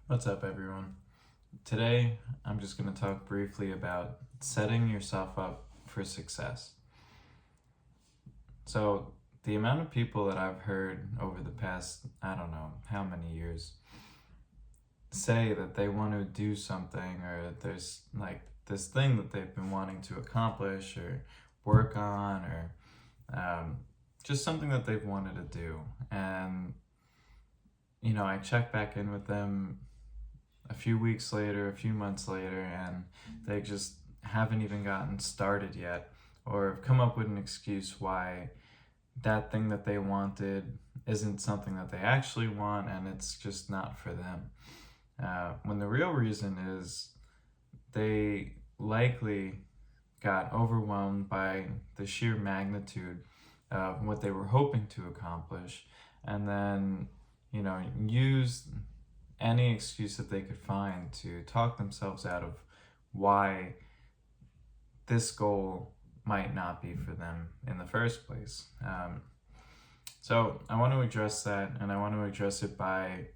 What's up, everyone? Today, I'm just going to talk briefly about setting yourself up for success. So, the amount of people that I've heard over the past, I don't know how many years, say that they want to do something, or there's like this thing that they've been wanting to accomplish or work on, or just something that they've wanted to do. And, I check back in with them a few weeks later, a few months later, and they just haven't even gotten started yet, or have come up with an excuse why that thing that they wanted isn't something that they actually want, and it's just not for them. When the real reason is they likely got overwhelmed by the sheer magnitude of what they were hoping to accomplish, and then, used any excuse that they could find to talk themselves out of why this goal might not be for them in the first place. So I want to address that, and I want to address it by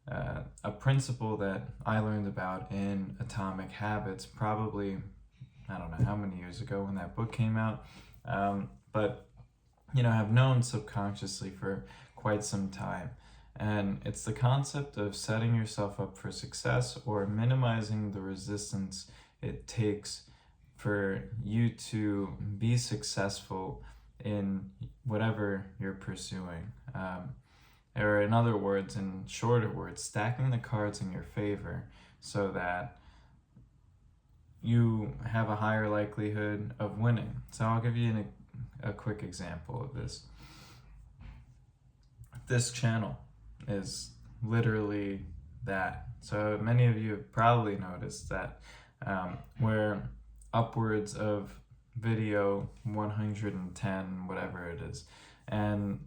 a principle that I learned about in Atomic Habits, probably, I don't know how many years ago when that book came out, but have known subconsciously for quite some time. And it's the concept of setting yourself up for success, or minimizing the resistance it takes for you to be successful in whatever you're pursuing. Or in other words, in shorter words, stacking the cards in your favor so that you have a higher likelihood of winning. So I'll give you a quick example of this. This channel is literally that. So many of you have probably noticed that we're upwards of video 110, whatever it is. And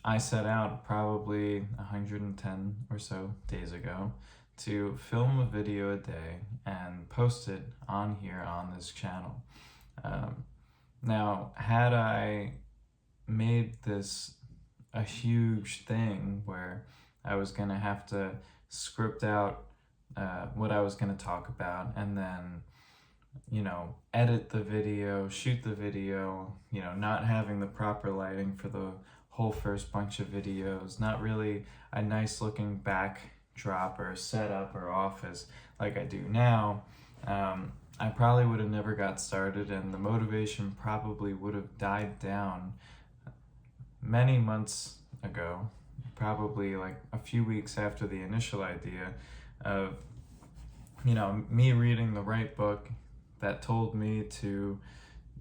I set out probably 110 or so days ago to film a video a day and post it on here on this channel. Now, had I made this a huge thing where I was going to have to script out what I was going to talk about, and then, edit the video, shoot the video, not having the proper lighting for the whole first bunch of videos, not really a nice looking backdrop or setup or office like I do now, I probably would have never got started, and the motivation probably would have died down many months ago, probably like a few weeks after the initial idea of, me reading the right book that told me to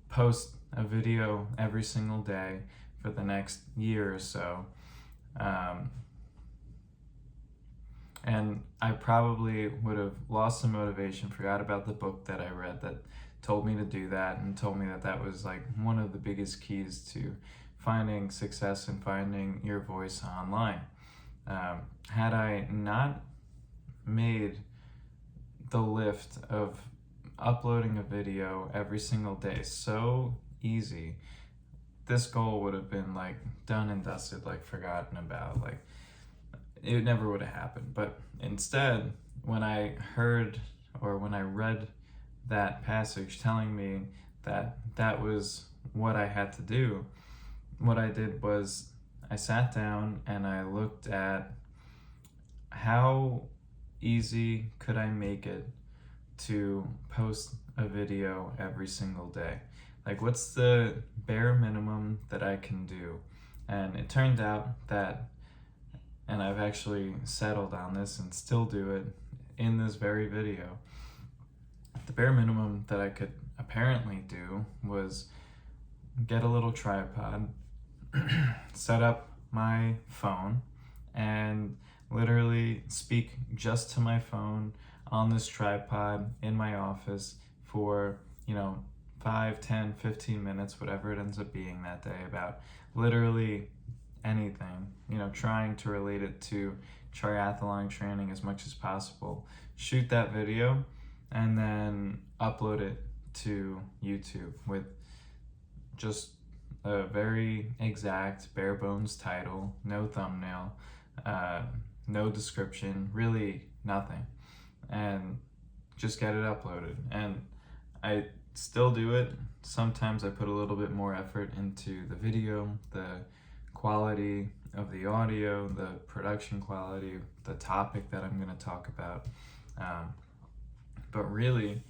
post a video every single day for the next year or so. And I probably would have lost some motivation, forgot about the book that I read that told me to do that, and told me that that was like one of the biggest keys to finding success and finding your voice online. Had I not made the lift of uploading a video every single day so easy, this goal would have been like done and dusted, like forgotten about, like it never would have happened. But instead, when I heard, or when I read that passage telling me that that was what I had to do, what I did was I sat down and I looked at how easy could I make it to post a video every single day. Like, what's the bare minimum that I can do? And it turned out that, and I've actually settled on this and still do it in this very video, the bare minimum that I could apparently do was get a little tripod, set up my phone, and literally speak just to my phone on this tripod in my office for 5, 10, 15 minutes, whatever it ends up being that day, about literally anything, trying to relate it to triathlon training as much as possible, shoot that video, and then upload it to YouTube with just a very exact, bare bones title, no thumbnail, no description, really nothing, and just get it uploaded. And I still do it. Sometimes I put a little bit more effort into the video, the quality of the audio, the production quality, the topic that I'm going to talk about. But really,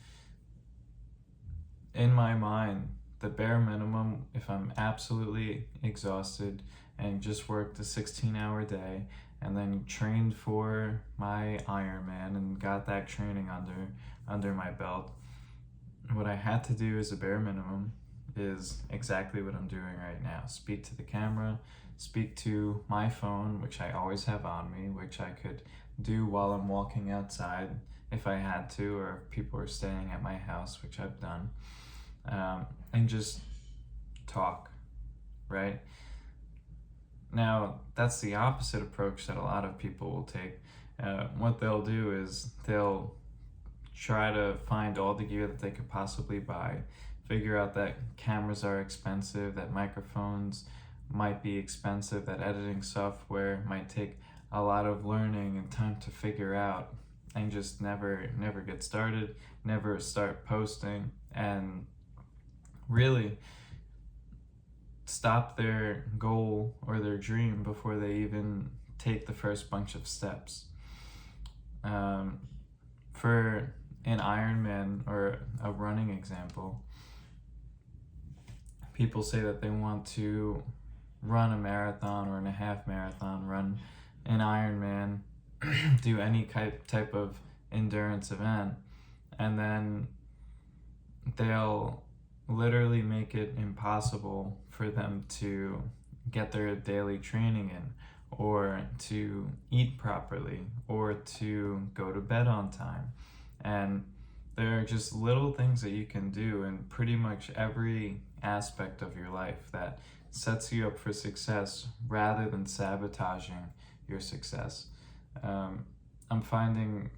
in my mind, the bare minimum, if I'm absolutely exhausted and just worked a 16-hour day and then trained for my Ironman and got that training under my belt, what I had to do as a bare minimum is exactly what I'm doing right now. Speak to the camera, speak to my phone, which I always have on me, which I could do while I'm walking outside if I had to, or if people are staying at my house, which I've done, and just talk, right? Now, that's the opposite approach that a lot of people will take. What they'll do is they'll try to find all the gear that they could possibly buy, figure out that cameras are expensive, that microphones might be expensive, that editing software might take a lot of learning and time to figure out, and just never get started, never start posting, and really stop their goal or their dream before they even take the first bunch of steps. For an Ironman or a running example, people say that they want to run a marathon or a half marathon, run an Ironman, do any type of endurance event, and then they'll literally make it impossible for them to get their daily training in, or to eat properly, or to go to bed on time. And there are just little things that you can do in pretty much every aspect of your life that sets you up for success rather than sabotaging your success. I'm finding,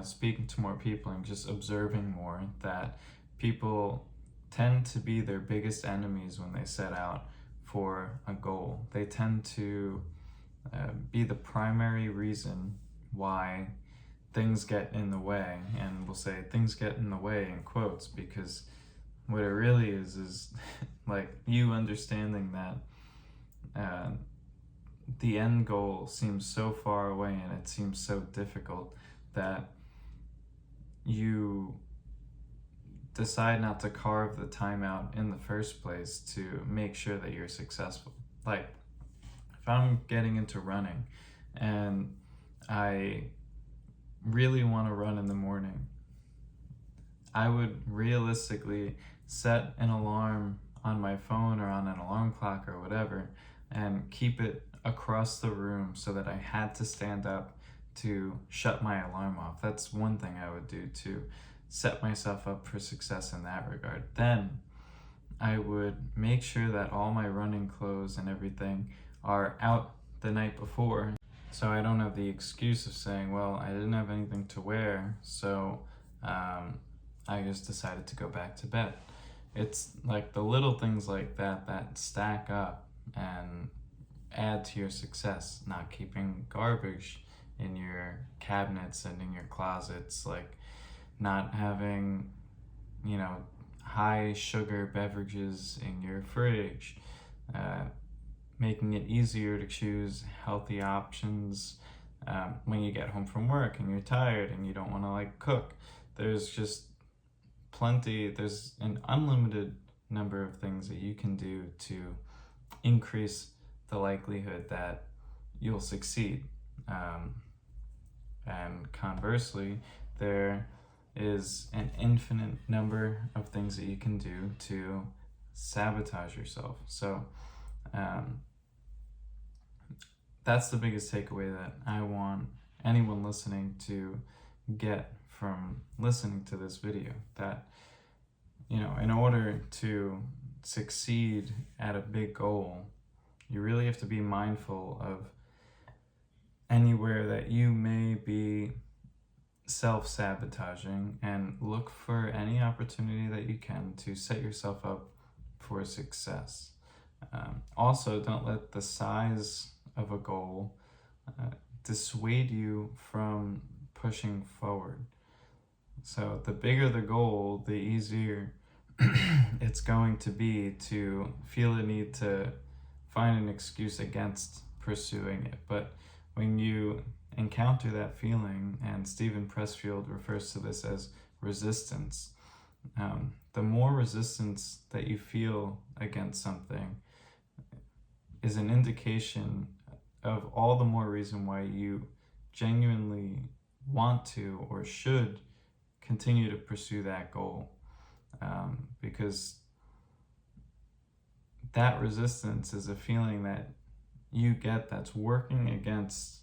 speaking to more people and just observing more, that people tend to be their biggest enemies when they set out for a goal. They tend to be the primary reason why things get in the way, and we'll say things get in the way in quotes, because what it really is like you understanding that the end goal seems so far away and it seems so difficult that you decide not to carve the time out in the first place to make sure that you're successful. Like, if I'm getting into running and I really want to run in the morning, I would realistically set an alarm on my phone or on an alarm clock or whatever and keep it across the room so that I had to stand up to shut my alarm off. That's one thing I would do to set myself up for success in that regard. Then I would make sure that all my running clothes and everything are out the night before, so I don't have the excuse of saying, well, I didn't have anything to wear, so I just decided to go back to bed. It's like the little things like that that stack up and add to your success. Not keeping garbage in your cabinets and in your closets, like not having, high sugar beverages in your fridge, making it easier to choose healthy options when you get home from work and you're tired and you don't want to cook. There's just there's an unlimited number of things that you can do to increase the likelihood that you'll succeed. And conversely, there is an infinite number of things that you can do to sabotage yourself. So that's the biggest takeaway that I want anyone listening to get from listening to this video, that in order to succeed at a big goal, you really have to be mindful of anywhere that you may be self-sabotaging, and look for any opportunity that you can to set yourself up for success. Also, don't let the size of a goal dissuade you from pushing forward. So the bigger the goal, the easier it's going to be to feel a need to find an excuse against pursuing it. But when you encounter that feeling, and Stephen Pressfield refers to this as resistance, the more resistance that you feel against something is an indication of all the more reason why you genuinely want to or should continue to pursue that goal, because that resistance is a feeling that you get that's working against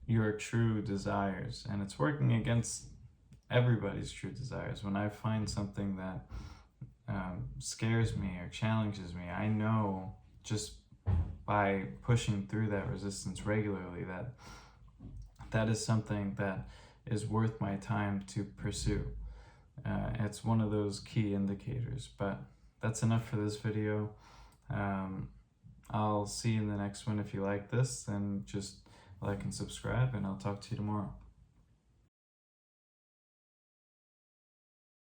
your true desires, and it's working against everybody's true desires. When I find something that scares me or challenges me, I know just by pushing through that resistance regularly that that is something that is worth my time to pursue. It's one of those key indicators. But that's enough for this video. I'll see you in the next one. If you like this, then just like and subscribe, and I'll talk to you tomorrow.